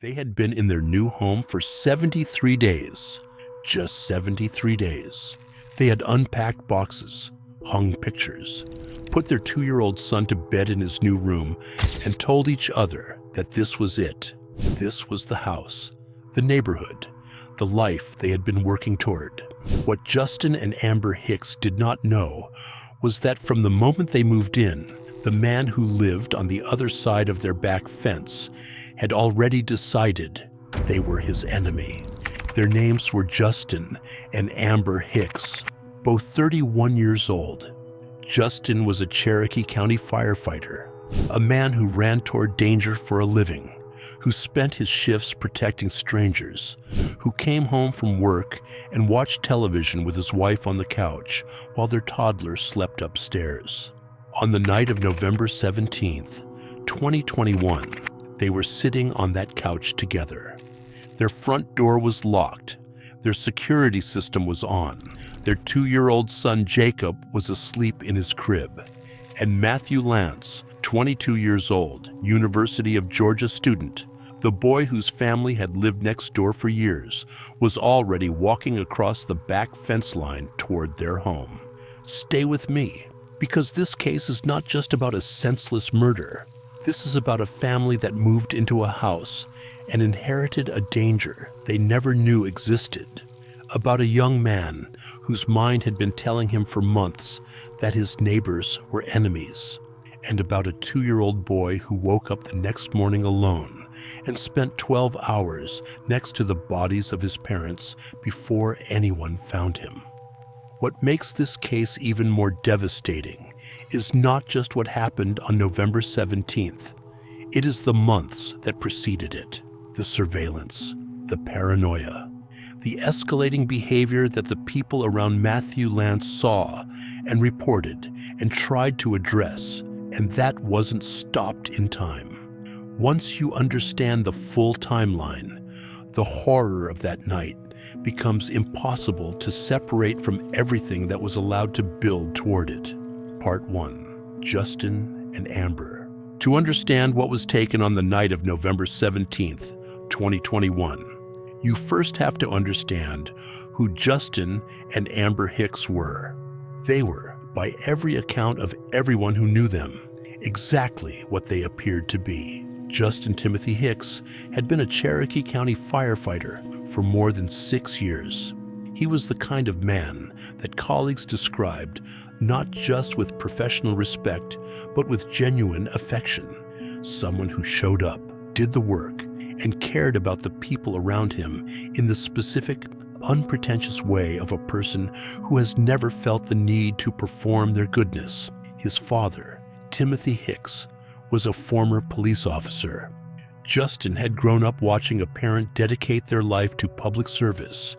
They had been in their new home for 73 days. Just 73 days. They had unpacked boxes, hung pictures, put their 2-year-old son to bed in his new room, and told each other that this was it. This was the house, the neighborhood, the life they had been working toward. What Justin and Amber Hicks did not know was that from the moment they moved in, the man who lived on the other side of their back fence had already decided they were his enemy. Their names were Justin and Amber Hicks, both 31 years old. Justin was a Cherokee County firefighter, a man who ran toward danger for a living, who spent his shifts protecting strangers, who came home from work and watched television with his wife on the couch while their toddler slept upstairs. On the night of November 17th, 2021, they were sitting on that couch together. Their front door was locked. Their security system was on. Their 2-year-old son Jacob was asleep in his crib. And Matthew Lance, 22 years old, University of Georgia student, the boy whose family had lived next door for years, was already walking across the back fence line toward their home. Stay with me, because this case is not just about a senseless murder. This is about a family that moved into a house and inherited a danger they never knew existed. About a young man whose mind had been telling him for months that his neighbors were enemies. And about a 2-year-old boy who woke up the next morning alone and spent 12 hours next to the bodies of his parents before anyone found him. What makes this case even more devastating is not just what happened on November 17th. It is the months that preceded it, the surveillance, the paranoia, the escalating behavior that the people around Matthew Lance saw and reported and tried to address, and that wasn't stopped in time. Once you understand the full timeline, the horror of that night becomes impossible to separate from everything that was allowed to build toward it. Part 1. Justin and Amber. To understand what was taken on the night of November 17th, 2021, you first have to understand who Justin and Amber Hicks were. They were, by every account of everyone who knew them, exactly what they appeared to be. Justin Timothy Hicks had been a Cherokee County firefighter for more than 6 years. He was the kind of man that colleagues described not just with professional respect, but with genuine affection. Someone who showed up, did the work, and cared about the people around him in the specific, unpretentious way of a person who has never felt the need to perform their goodness. His father, Timothy Hicks, was a former police officer. Justin had grown up watching a parent dedicate their life to public service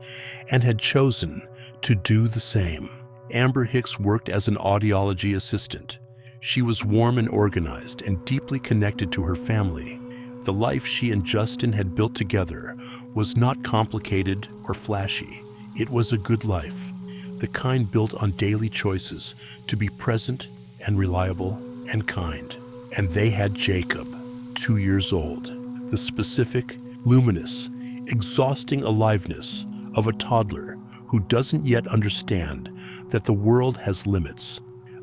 and had chosen to do the same. Amber Hicks worked as an audiology assistant. She was warm and organized and deeply connected to her family. The life she and Justin had built together was not complicated or flashy. It was a good life, the kind built on daily choices to be present and reliable and kind. And they had Jacob, 2 years old, the specific, luminous, exhausting aliveness of a toddler who doesn't yet understand that the world has limits.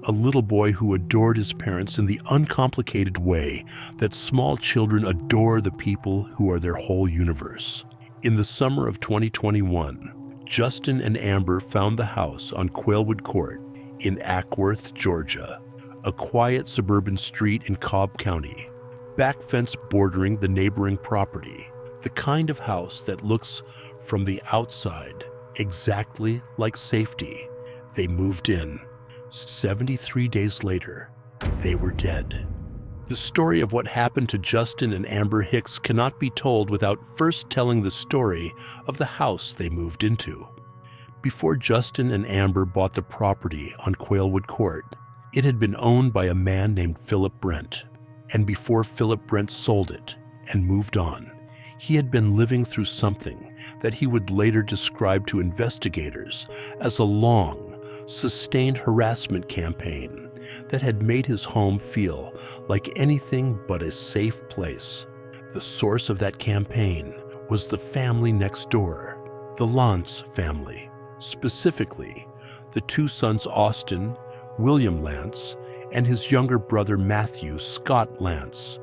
A little boy who adored his parents in the uncomplicated way that small children adore the people who are their whole universe. In the summer of 2021, Justin and Amber found the house on Quailwood Court in Ackworth, Georgia, a quiet suburban street in Cobb County, back fence bordering the neighboring property, the kind of house that looks from the outside exactly like safety. They moved in. 73 days later, they were dead. The story of what happened to Justin and Amber Hicks cannot be told without first telling the story of the house they moved into. Before Justin and Amber bought the property on Quailwood Court, it had been owned by a man named Philip Brent. And before Philip Brent sold it and moved on, he had been living through something that he would later describe to investigators as a long, sustained harassment campaign that had made his home feel like anything but a safe place. The source of that campaign was the family next door, the Lance family, specifically the two sons Austin, William Lance, and his younger brother Matthew Scott Lance.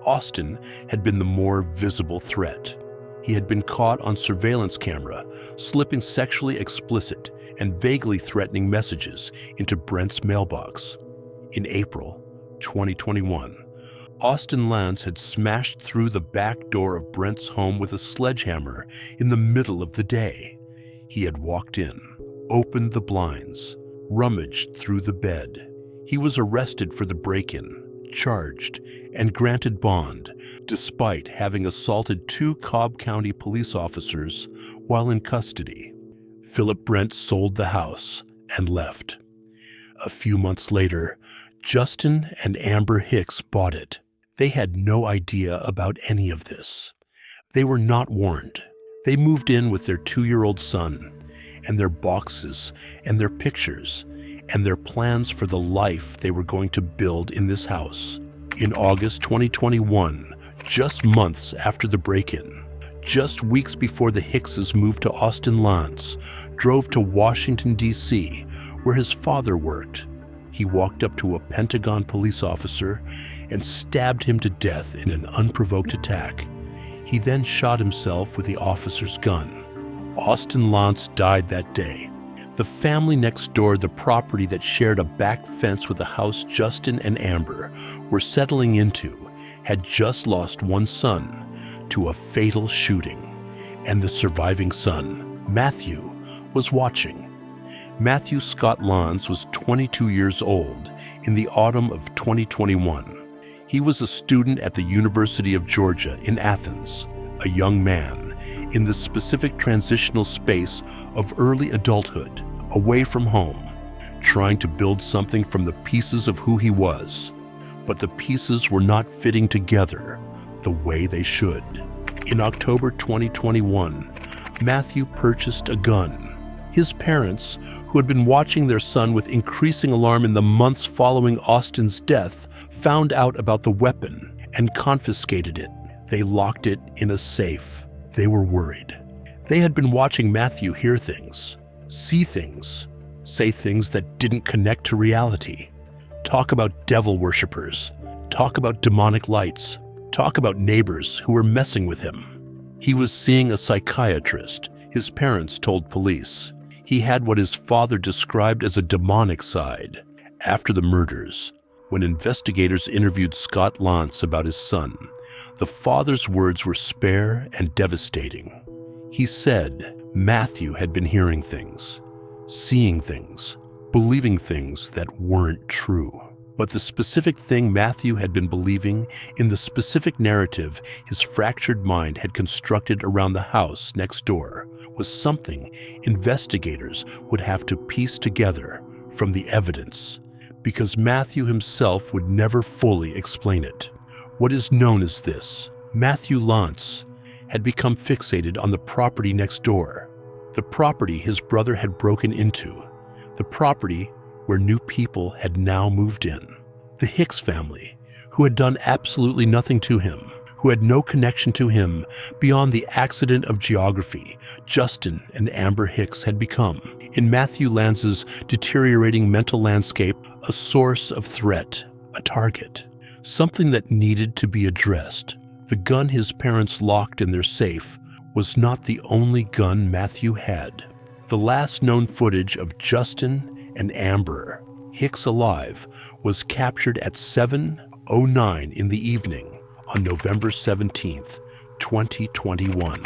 Austin had been the more visible threat. He had been caught on surveillance camera, slipping sexually explicit and vaguely threatening messages into Brent's mailbox. In April 2021, Austin Lance had smashed through the back door of Brent's home with a sledgehammer in the middle of the day. He had walked in, opened the blinds, rummaged through the bed. He was arrested for the break-in, charged, and granted bond, despite having assaulted 2 Cobb County police officers while in custody. Philip Brent sold the house and left. A few months later, Justin and Amber Hicks bought it. They had no idea about any of this. They were not warned. They moved in with their 2-year-old son, and their boxes, and their pictures, and their plans for the life they were going to build in this house. In August 2021, just months after the break-in, just weeks before the Hickses moved to Austin, Lance drove to Washington, D.C., where his father worked. He walked up to a Pentagon police officer and stabbed him to death in an unprovoked attack. He then shot himself with the officer's gun. Austin Lance died that day. The family next door, the property that shared a back fence with the house Justin and Amber were settling into, had just lost one son to a fatal shooting, and the surviving son, Matthew, was watching. Matthew Scott Lance was 22 years old in the autumn of 2021. He was a student at the University of Georgia in Athens, a young man in the specific transitional space of early adulthood, away from home, trying to build something from the pieces of who he was. But the pieces were not fitting together the way they should. In October 2021, Matthew purchased a gun. His parents, who had been watching their son with increasing alarm in the months following Austin's death, found out about the weapon and confiscated it. They locked it in a safe. They were worried. They had been watching Matthew hear things, see things, say things that didn't connect to reality, talk about devil worshippers, talk about demonic lights, talk about neighbors who were messing with him. He was seeing a psychiatrist, his parents told police. He had what his father described as a demonic side. After the murders, when investigators interviewed Scott Lance about his son, the father's words were spare and devastating. He said Matthew had been hearing things, seeing things, believing things that weren't true. But the specific thing Matthew had been believing in the specific narrative his fractured mind had constructed around the house next door was something investigators would have to piece together from the evidence, because Matthew himself would never fully explain it. What is known as this: Matthew Lance had become fixated on the property next door, the property his brother had broken into, the property where new people had now moved in. The Hicks family, who had done absolutely nothing to him, who had no connection to him beyond the accident of geography Justin and Amber Hicks had become, in Matthew Lance's deteriorating mental landscape, a source of threat, a target, something that needed to be addressed. The gun his parents locked in their safe was not the only gun Matthew had. The last known footage of Justin and Amber Hicks alive was captured at 7:09 in the evening on November 17th, 2021.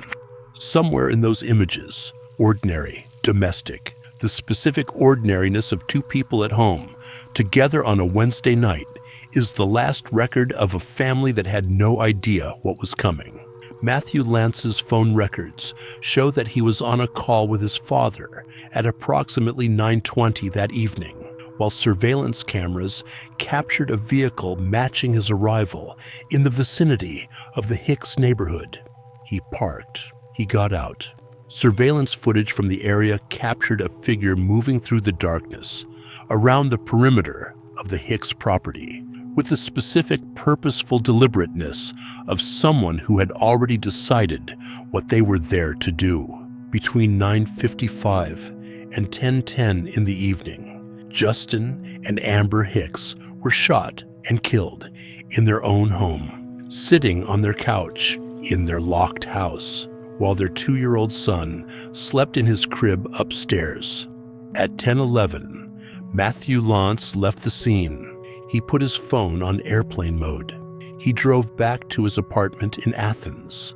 Somewhere in those images, ordinary, domestic, the specific ordinariness of two people at home, together on a Wednesday night, is the last record of a family that had no idea what was coming. Matthew Lance's phone records show that he was on a call with his father at approximately 9:20 that evening, while surveillance cameras captured a vehicle matching his arrival in the vicinity of the Hicks neighborhood. He parked. He got out. Surveillance footage from the area captured a figure moving through the darkness around the perimeter of the Hicks property, with the specific purposeful deliberateness of someone who had already decided what they were there to do. Between 9:55 and 10:10 in the evening, Justin and Amber Hicks were shot and killed in their own home, sitting on their couch in their locked house, while their 2-year-old son slept in his crib upstairs. At 10:11, Matthew Lance left the scene. He put his phone on airplane mode. He drove back to his apartment in Athens.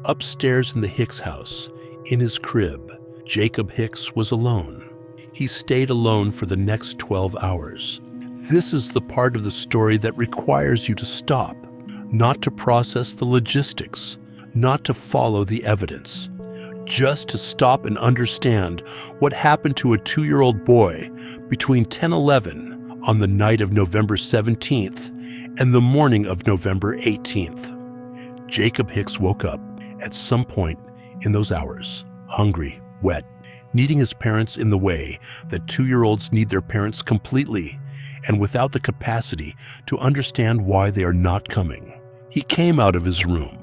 Upstairs in the Hicks house, in his crib, Jacob Hicks was alone. He stayed alone for the next 12 hours. This is the part of the story that requires you to stop, not to process the logistics, not to follow the evidence, just to stop and understand what happened to a 2-year-old boy between 10:11 on the night of November 17th and the morning of November 18th. Jacob Hicks woke up at some point in those hours, hungry, wet, needing his parents in the way that 2-year-olds need their parents completely, and without the capacity to understand why they are not coming. He came out of his room.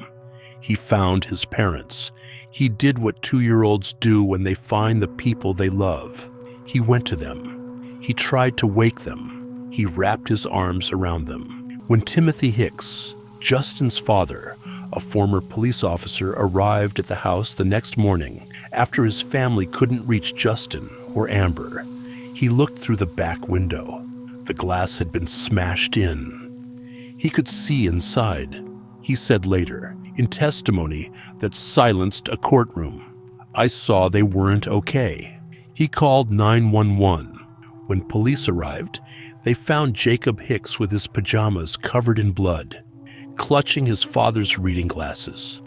He found his parents. He did what 2-year-olds do when they find the people they love. He went to them. He tried to wake them. He wrapped his arms around them. When Timothy Hicks, Justin's father, a former police officer, arrived at the house the next morning after his family couldn't reach Justin or Amber, he looked through the back window. The glass had been smashed in. He could see inside. He said later, in testimony that silenced a courtroom, "I saw they weren't okay." He called 911. When police arrived, they found Jacob Hicks with his pajamas covered in blood, clutching his father's reading glasses.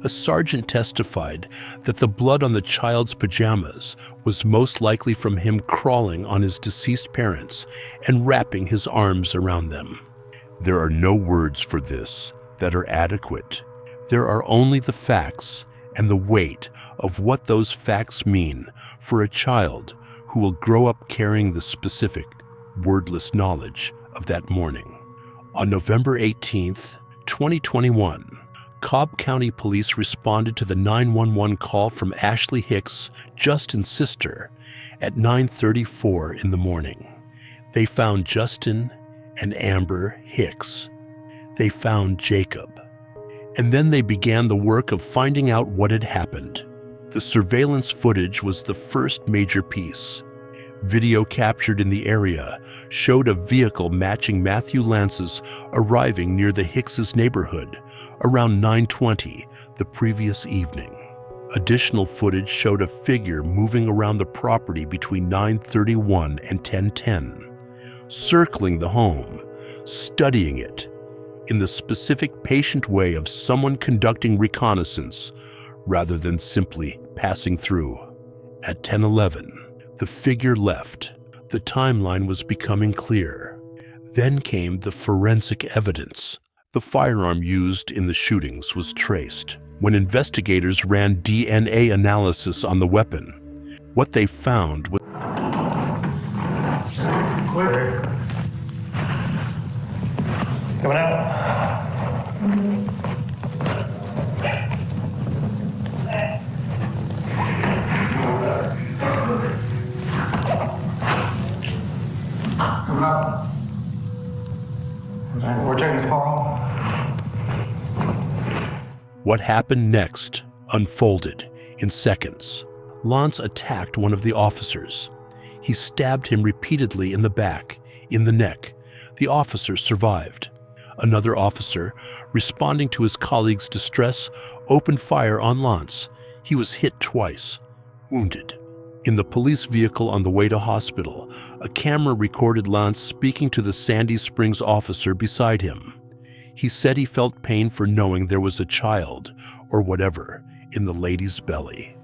A sergeant testified that the blood on the child's pajamas was most likely from him crawling on his deceased parents and wrapping his arms around them. There are no words for this that are adequate. There are only the facts and the weight of what those facts mean for a child who will grow up carrying the specific, wordless knowledge of that morning. On November 18th, 2021, Cobb County Police responded to the 911 call from Ashley Hicks, Justin's sister, at 9:34 in the morning. They found Justin and Amber Hicks. They found Jacob. And then they began the work of finding out what had happened. The surveillance footage was the first major piece. Video captured in the area showed a vehicle matching Matthew Lance's arriving near the Hicks' neighborhood around 9:20 the previous evening. Additional footage showed a figure moving around the property between 9:31 and 10:10, circling the home, studying it, in the specific patient way of someone conducting reconnaissance rather than simply passing through. At 10:11, the figure left. The timeline was becoming clear. Then came the forensic evidence. The firearm used in the shootings was traced. When investigators ran DNA analysis on the weapon, what they found was coming out. Coming out. We're taking this car home. what happened next unfolded in seconds. Lance attacked one of the officers. He stabbed him repeatedly in the back, in the neck. The officer survived. Another officer, responding to his colleague's distress, opened fire on Lance. He was hit twice, wounded. In the police vehicle on the way to hospital, a camera recorded Lance speaking to the Sandy Springs officer beside him. He said he felt pain for knowing there was a child, or whatever, in the lady's belly.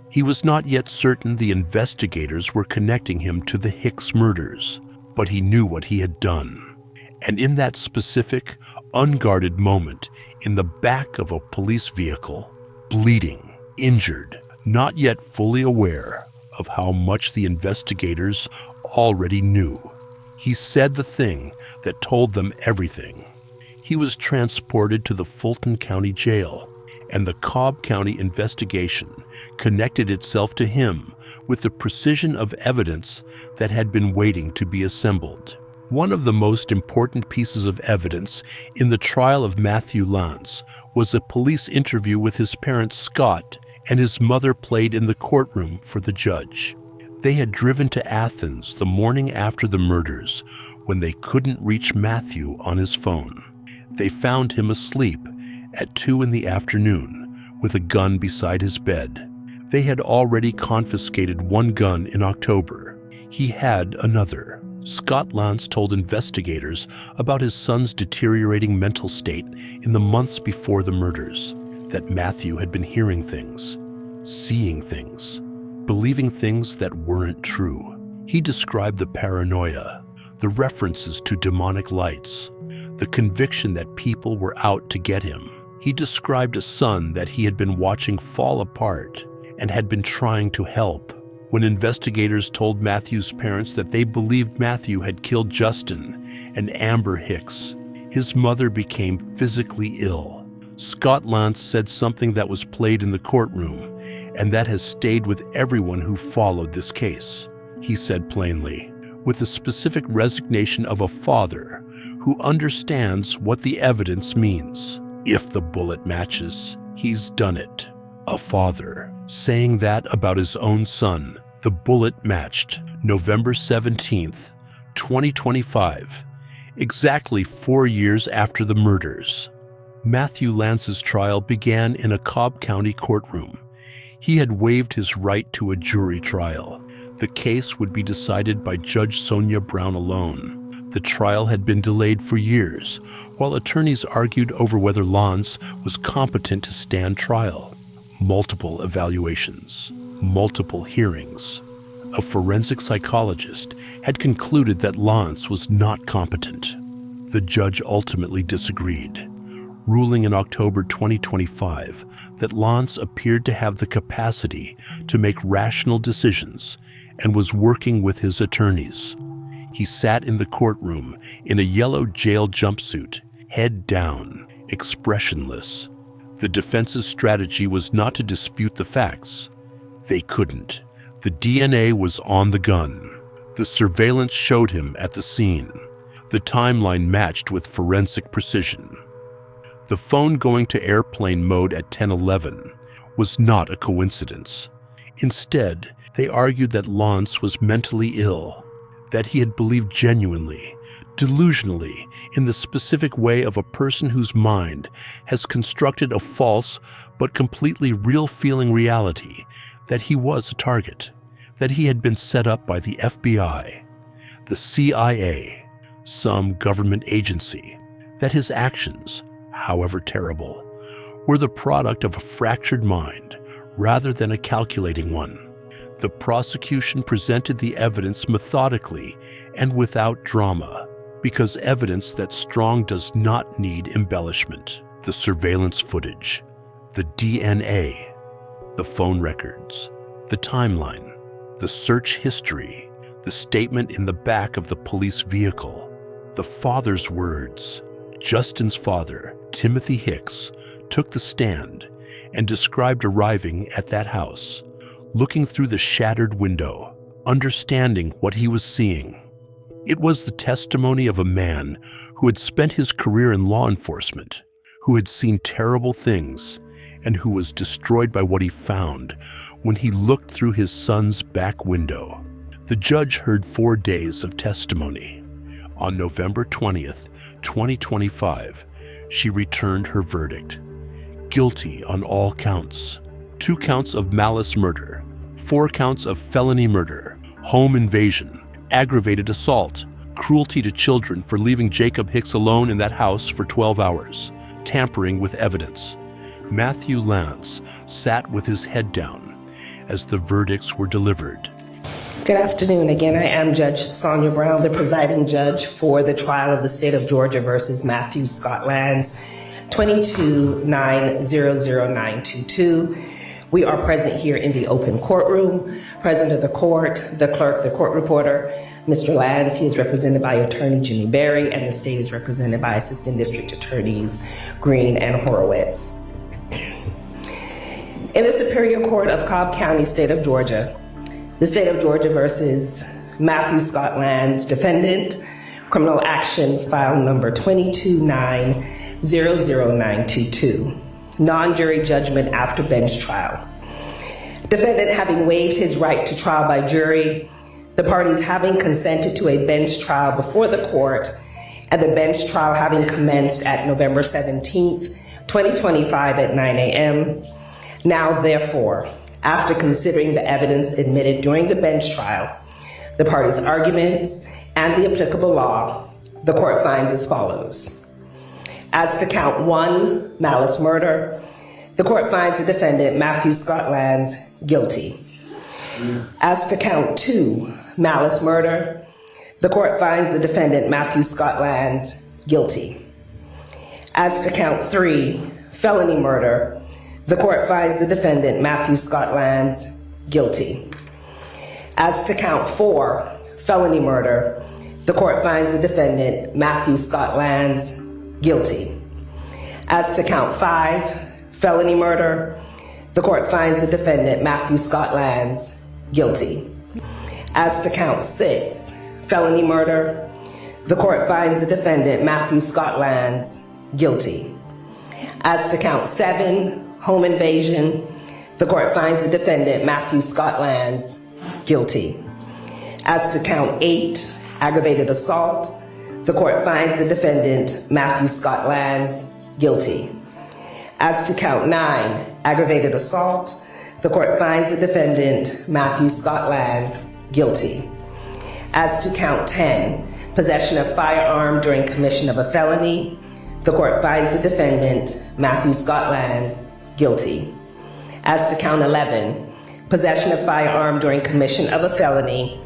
He was not yet certain the investigators were connecting him to the Hicks murders, but he knew what he had done. And in that specific, unguarded moment, in the back of a police vehicle, bleeding, injured, not yet fully aware of how much the investigators already knew, He said the thing that told them everything. He was transported to the Fulton County Jail, and the Cobb County investigation connected itself to him with the precision of evidence that had been waiting to be assembled. One of the most important pieces of evidence in the trial of Matthew Lance was a police interview with his parents Scott and his mother played in the courtroom for the judge. They had driven to Athens the morning after the murders when they couldn't reach Matthew on his phone. They found him asleep at 2 p.m. with a gun beside his bed. They had already confiscated one gun in October. He had another. Scott Lance told investigators about his son's deteriorating mental state in the months before the murders, that Matthew had been hearing things, seeing things, believing things that weren't true. He described the paranoia, the references to demonic lights, the conviction that people were out to get him. He described a son that he had been watching fall apart and had been trying to help. When investigators told Matthew's parents that they believed Matthew had killed Justin and Amber Hicks, his mother became physically ill. Scott Lance said something that was played in the courtroom and that has stayed with everyone who followed this case. He said plainly, with the specific resignation of a father who understands what the evidence means. If the bullet matches, he's done it. A father saying that about his own son. The bullet matched November 17th, 2025, exactly 4 years after the murders. Matthew Lance's trial began in a Cobb County courtroom. He had waived his right to a jury trial. The case would be decided by Judge Sonia Brown alone. The trial had been delayed for years, while attorneys argued over whether Lance was competent to stand trial. Multiple evaluations, multiple hearings. A forensic psychologist had concluded that Lance was not competent. The judge ultimately disagreed, ruling in October 2025 that Lance appeared to have the capacity to make rational decisions and was working with his attorneys. He sat in the courtroom in a yellow jail jumpsuit, head down, expressionless. The defense's strategy was not to dispute the facts. They couldn't. The DNA was on the gun. The surveillance showed him at the scene. The timeline matched with forensic precision. The phone going to airplane mode at 10:11 was not a coincidence. Instead, they argued that Lance was mentally ill, that he had believed genuinely, delusionally, in the specific way of a person whose mind has constructed a false but completely real-feeling reality that he was a target, that he had been set up by the FBI, the CIA, some government agency, that his actions, however terrible, were the product of a fractured mind rather than a calculating one. The prosecution presented the evidence methodically and without drama, because evidence that's strong does not need embellishment. The surveillance footage, the DNA, the phone records, the timeline, the search history, the statement in the back of the police vehicle, the father's words. Justin's father, Timothy Hicks, took the stand and described arriving at that house, looking through the shattered window, understanding what he was seeing. It was the testimony of a man who had spent his career in law enforcement, who had seen terrible things, and who was destroyed by what he found when he looked through his son's back window. The judge heard 4 days of testimony. On November 20th, 2025, she returned her verdict. Guilty on all counts. 2 counts of malice murder, 4 counts of felony murder, home invasion, aggravated assault, cruelty to children for leaving Jacob Hicks alone in that house for 12 hours, tampering with evidence. Matthew Lance sat with his head down as the verdicts were delivered. Good afternoon. Again, I am Judge Sonia Brown, the presiding judge for the trial of the state of Georgia versus Matthew Scott Lance, 22-900-922. We are present here in the open courtroom. Present are the court, the clerk, the court reporter, Mr. Lands, he is represented by Attorney Jimmy Berry, and the state is represented by Assistant District Attorneys Green and Horowitz. In the Superior Court of Cobb County, State of Georgia, the State of Georgia versus Matthew Scott Lands, defendant, criminal action file number 229-00922, non-jury judgment after bench trial. Defendant having waived his right to trial by jury, the parties having consented to a bench trial before the court, and the bench trial having commenced at November 17th, 2025 at 9 a.m. Now, therefore, after considering the evidence admitted during the bench trial, the parties' arguments, and the applicable law, the court finds as follows. As to count 1, malice murder, the court finds the defendant, Matthew Scott Lands, guilty. As to count 2, malice murder, the court finds the defendant, Matthew Scott Lands, guilty. As to count 3, felony murder, the court finds the defendant, Matthew Scott Lands, guilty. As to count 4, felony murder, the court finds the defendant, Matthew Scott Lands, guilty. As to count 5, felony murder, the court finds the defendant, Matthew Scott Lands, guilty. As to count 6, felony murder, the court finds the defendant, Matthew Scott Lands, guilty. As to count 7, home invasion, the court finds the defendant, Matthew Scott Lands, guilty. As to count 8, aggravated assault, the court finds the defendant, Matthew Scott Lands, guilty. As to count 9, aggravated assault, the court finds the defendant, Matthew Scott Lands, guilty. As to count 10, possession of firearm during commission of a felony, the court finds the defendant, Matthew Scott Lands, guilty. As to count 11, possession of firearm during commission of a felony,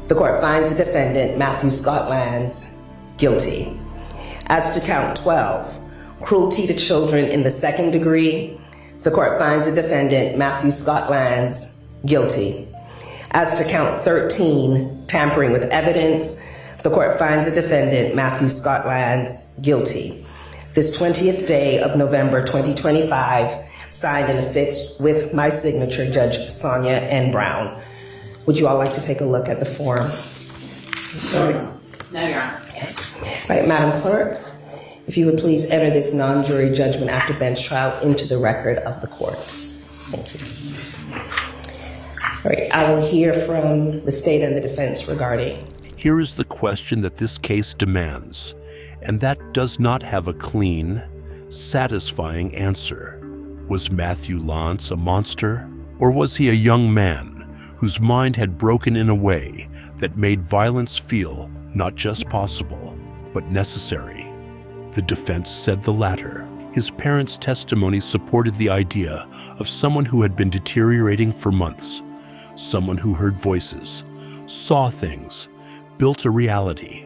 the court finds the defendant, Matthew Scott Lands, guilty. As to count 12, cruelty to children in the second degree, the court finds the defendant, Matthew Scott Lands, guilty. As to count 13, tampering with evidence, the court finds the defendant, Matthew Scott Lands, guilty. This 20th day of November 2025, signed and affixed with my signature, Judge Sonia N. Brown. Would you all like to take a look at the form? No, Your Honor. All right, Madam Clerk, if you would please enter this non-jury judgment after bench trial into the record of the court. Thank you. All right, I will hear from the state and the defense regarding. Here is the question that this case demands, and that does not have a clean, satisfying answer. Was Matthew Lance a monster, or was he a young man whose mind had broken in a way that made violence feel not just possible, but necessary? The defense said the latter. His parents' testimony supported the idea of someone who had been deteriorating for months, someone who heard voices, saw things, built a reality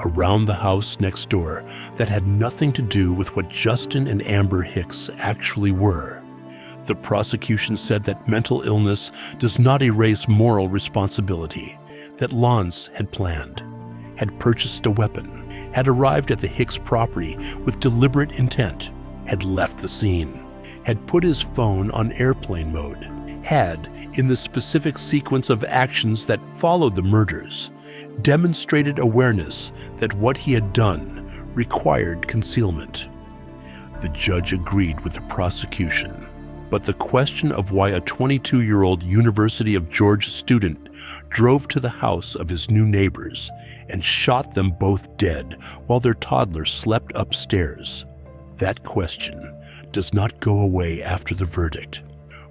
around the house next door that had nothing to do with what Justin and Amber Hicks actually were. The prosecution said that mental illness does not erase moral responsibility, that Lance had planned, had purchased a weapon, had arrived at the Hicks property with deliberate intent, had left the scene, had put his phone on airplane mode, had, in the specific sequence of actions that followed the murders, demonstrated awareness that what he had done required concealment. The judge agreed with the prosecution, but the question of why a 22-year-old University of Georgia student drove to the house of his new neighbors and shot them both dead while their toddler slept upstairs, that question does not go away after the verdict.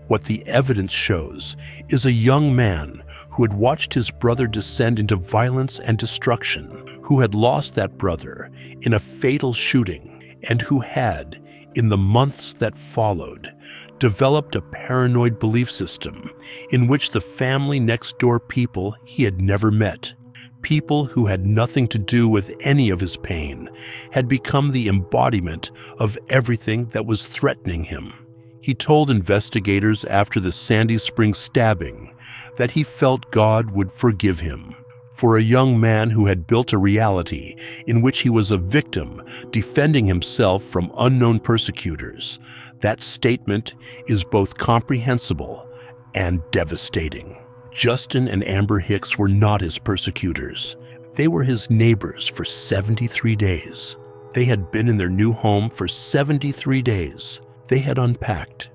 What the evidence shows is a young man who had watched his brother descend into violence and destruction, who had lost that brother in a fatal shooting, and who had, in the months that followed, developed a paranoid belief system in which the family next door people he had never met, people who had nothing to do with any of his pain, had become the embodiment of everything that was threatening him. He told investigators after the Sandy Springs stabbing that he felt God would forgive him for a young man who had built a reality in which he was a victim defending himself from unknown persecutors. That statement is both comprehensible and devastating. Justin and Amber Hicks were not his persecutors. They were his neighbors for 73 days. They had been in their new home for 73 days. They had unpacked,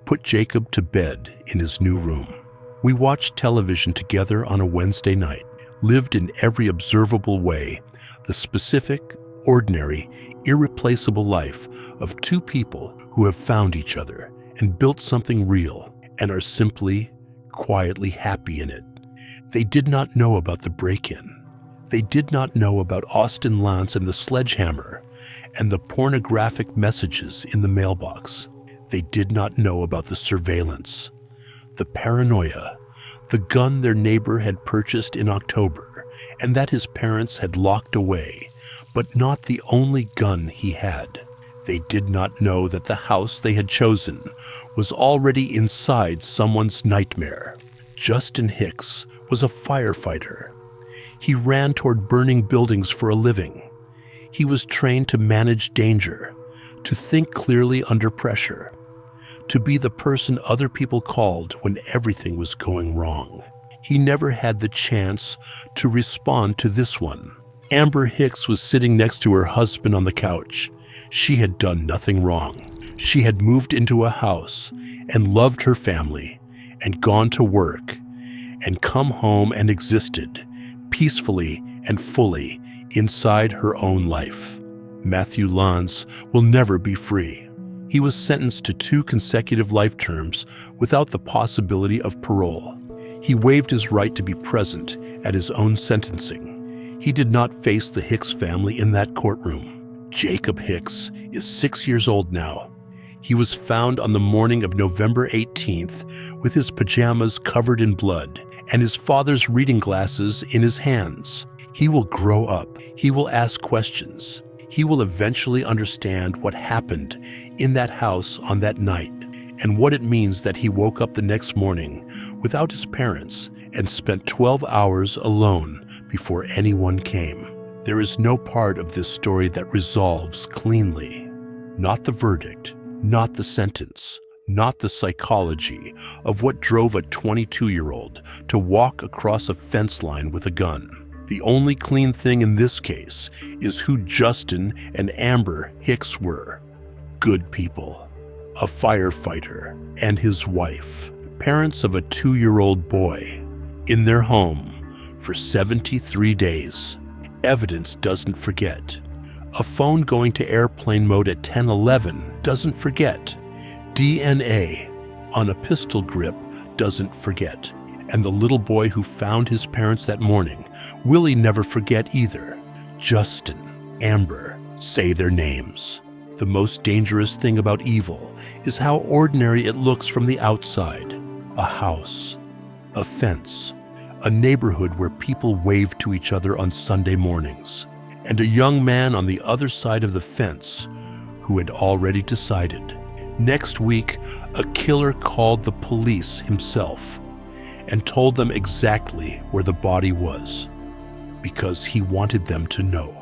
put Jacob to bed in his new room. We watched television together on a Wednesday night, lived in every observable way, the specific, ordinary, irreplaceable life of two people who have found each other and built something real and are simply, quietly happy in it. They did not know about the break-in. They did not know about Austin Lance and the sledgehammer and the pornographic messages in the mailbox. They did not know about the surveillance, the paranoia, the gun their neighbor had purchased in October and that his parents had locked away, but not the only gun he had. They did not know that the house they had chosen was already inside someone's nightmare. Justin Hicks was a firefighter. He ran toward burning buildings for a living. He was trained to manage danger, to think clearly under pressure, to be the person other people called when everything was going wrong. He never had the chance to respond to this one. Amber Hicks was sitting next to her husband on the couch. She had done nothing wrong. She had moved into a house and loved her family and gone to work and come home and existed peacefully and fully inside her own life. Matthew Lance will never be free. He was sentenced to 2 consecutive life terms without the possibility of parole. He waived his right to be present at his own sentencing. He did not face the Hicks family in that courtroom. Jacob Hicks is 6 years old now. He was found on the morning of November 18th with his pajamas covered in blood and his father's reading glasses in his hands. He will grow up. He will ask questions. He will eventually understand what happened in that house on that night and what it means that he woke up the next morning without his parents and spent 12 hours alone before anyone came. There is no part of this story that resolves cleanly. Not the verdict, not the sentence, not the psychology of what drove a 22-year-old to walk across a fence line with a gun. The only clean thing in this case is who Justin and Amber Hicks were. Good people. A firefighter and his wife, parents of a 2-year-old boy, in their home for 73 days. Evidence doesn't forget. A phone going to airplane mode at 10:11 doesn't forget. DNA on a pistol grip doesn't forget. And the little boy who found his parents that morning, will he never forget either. Justin, Amber, say their names. The most dangerous thing about evil is how ordinary it looks from the outside. A house, a fence, a neighborhood where people wave to each other on Sunday mornings, and a young man on the other side of the fence who had already decided. Next week, a killer called the police himself and told them exactly where the body was, because he wanted them to know.